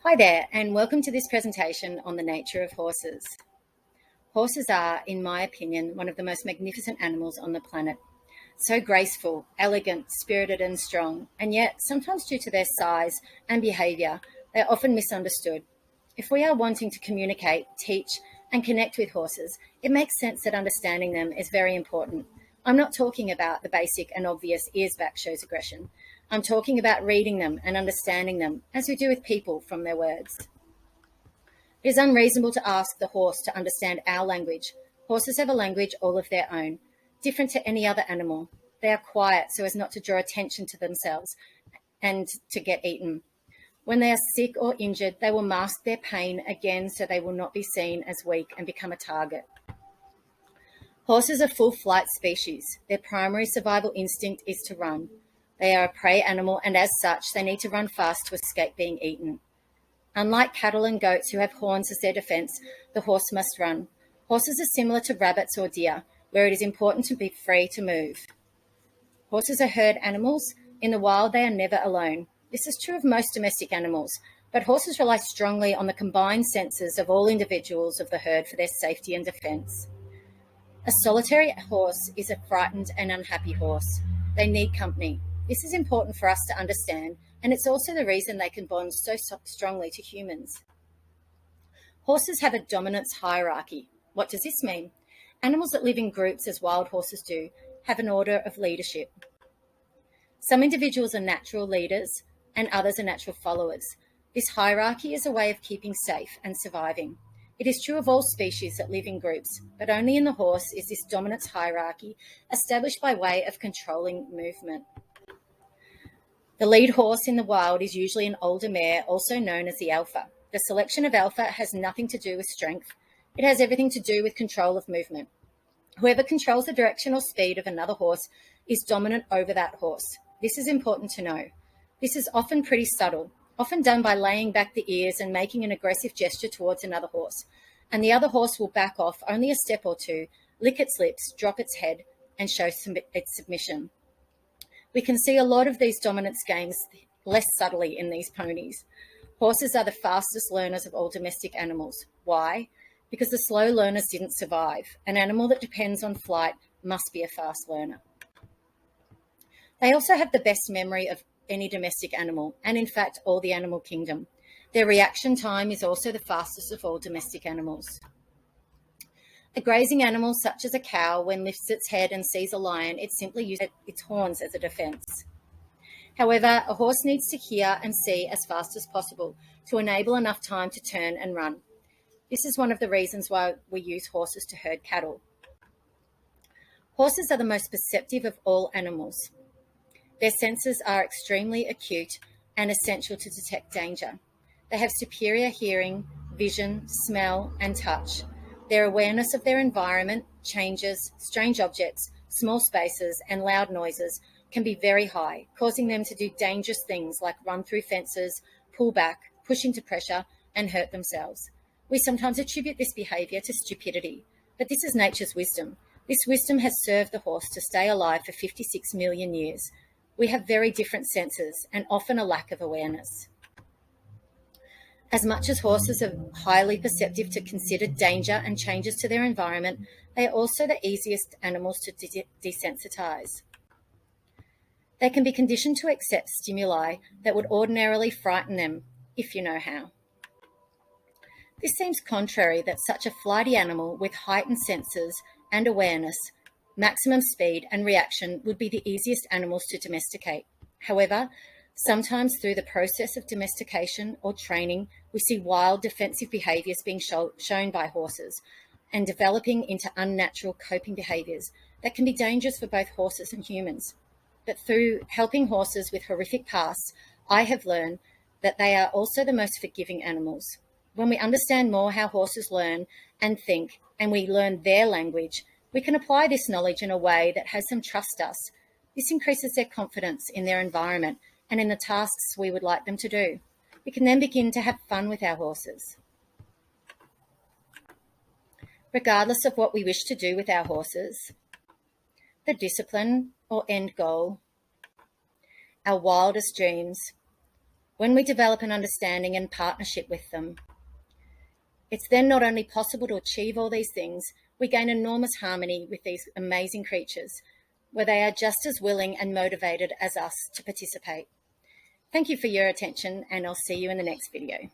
Hi there, and welcome to this presentation on the nature of horses. Horses are, in my opinion, one of the most magnificent animals on the planet. So graceful, elegant, spirited, and strong, and yet, sometimes due to their size and behaviour, they are often misunderstood. If we are wanting to communicate, teach, and connect with horses, it makes sense that understanding them is very important. I'm not talking about the basic and obvious ears back shows aggression. I'm talking about reading them and understanding them, as we do with people from their words. It is unreasonable to ask the horse to understand our language. Horses have a language all of their own, different to any other animal. They are quiet so as not to draw attention to themselves and to get eaten. When they are sick or injured, they will mask their pain again so they will not be seen as weak and become a target. Horses are full flight species. Their primary survival instinct is to run. They are a prey animal, and as such, they need to run fast to escape being eaten. Unlike cattle and goats who have horns as their defense, the horse must run. Horses are similar to rabbits or deer, where it is important to be free to move. Horses are herd animals. In the wild, they are never alone. This is true of most domestic animals, but horses rely strongly on the combined senses of all individuals of the herd for their safety and defense. A solitary horse is a frightened and unhappy horse. They need company. This is important for us to understand, and it's also the reason they can bond so strongly to humans. Horses have a dominance hierarchy. What does this mean? Animals that live in groups, as wild horses do, have an order of leadership. Some individuals are natural leaders, and others are natural followers. This hierarchy is a way of keeping safe and surviving. It is true of all species that live in groups, but only in the horse is this dominance hierarchy established by way of controlling movement. The lead horse in the wild is usually an older mare, also known as the alpha. The selection of alpha has nothing to do with strength. It has everything to do with control of movement. Whoever controls the direction or speed of another horse is dominant over that horse. This is important to know. This is often pretty subtle, often done by laying back the ears and making an aggressive gesture towards another horse. And the other horse will back off only a step or two, lick its lips, drop its head, and show its submission. We can see a lot of these dominance games less subtly in these ponies. Horses are the fastest learners of all domestic animals. Why? Because the slow learners didn't survive. An animal that depends on flight must be a fast learner. They also have the best memory of any domestic animal, and in fact, all the animal kingdom. Their reaction time is also the fastest of all domestic animals. A grazing animal such as a cow, when lifts its head and sees a lion, it simply uses its horns as a defense. However, a horse needs to hear and see as fast as possible to enable enough time to turn and run. This is one of the reasons why we use horses to herd cattle. Horses are the most perceptive of all animals. Their senses are extremely acute and essential to detect danger. They have superior hearing, vision, smell, and touch. Their awareness of their environment, changes, strange objects, small spaces, and loud noises can be very high, causing them to do dangerous things like run through fences, pull back, push into pressure, and hurt themselves. We sometimes attribute this behaviour to stupidity, but this is nature's wisdom. This wisdom has served the horse to stay alive for 56 million years. We have very different senses and often a lack of awareness. As much as horses are highly perceptive to consider danger and changes to their environment, they are also the easiest animals to desensitize. They can be conditioned to accept stimuli that would ordinarily frighten them, if you know how. This seems contrary that such a flighty animal with heightened senses and awareness, maximum speed and reaction would be the easiest animals to domesticate. However, sometimes through the process of domestication or training, we see wild defensive behaviours being shown by horses and developing into unnatural coping behaviours that can be dangerous for both horses and humans. But through helping horses with horrific pasts, I have learned that they are also the most forgiving animals. When we understand more how horses learn and think, and we learn their language, we can apply this knowledge in a way that has them trust us. This increases their confidence in their environment and in the tasks we would like them to do. We can then begin to have fun with our horses. Regardless of what we wish to do with our horses, the discipline or end goal, our wildest dreams, When we develop an understanding and partnership with them, it's then not only possible to achieve all these things, we gain enormous harmony with these amazing creatures, where they are just as willing and motivated as us to participate. Thank you for your attention, and I'll see you in the next video.